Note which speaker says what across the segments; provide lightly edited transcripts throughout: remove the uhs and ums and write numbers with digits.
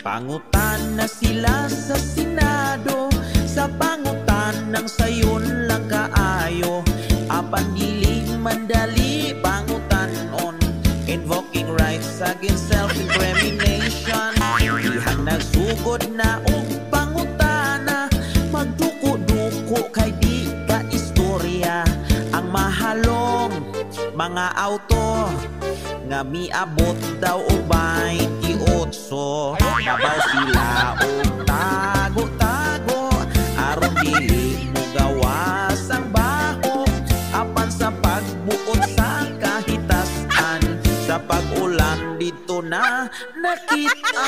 Speaker 1: Pangutan na sila sa Senado, sa pangutan ng sayon lang kaayo. Apan dili mandali pangutan on, invoking rights against self-incrimination. Ihang nagsugod na og pangutana, magduko-duko kay di ka istorya. Ang mahalong mga auto nga miabot daw og 28. Mabaw sila og tago-tago, aron dili mo gawas ang baho. Apan sa pagbuot sa kahitasan, sa pag-ulan dito na nakita.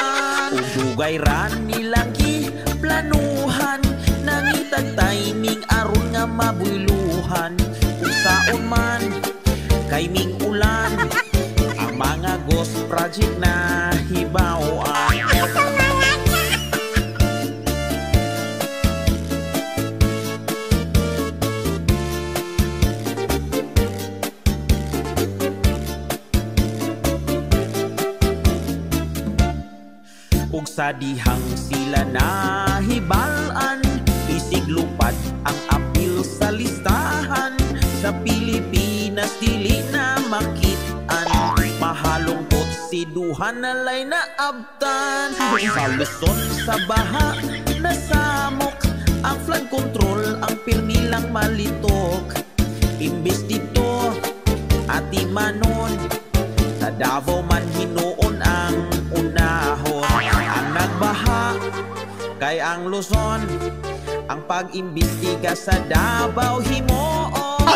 Speaker 1: Ugugay ran nilang giplanuhan, nangitag timing aron nga mabuyluhan. Kung saon man kay ming ulan, ang mga ghost project na hibawan. Ug sa dihang sila nahibalan, isig lupad ang apil sa listahan. Sa Pilipinas dili na makitaan, mahalungkot si duhan na lay naabtan. Sa Luzon sa baha nasamok, ang flood control ang pirmi lang malitok. Imbis dito atimanon, sa Davao man hinuon ang unahon. Ang nagbaha kay ang Luzon, ang pag-imbestiga sa Davao himuon.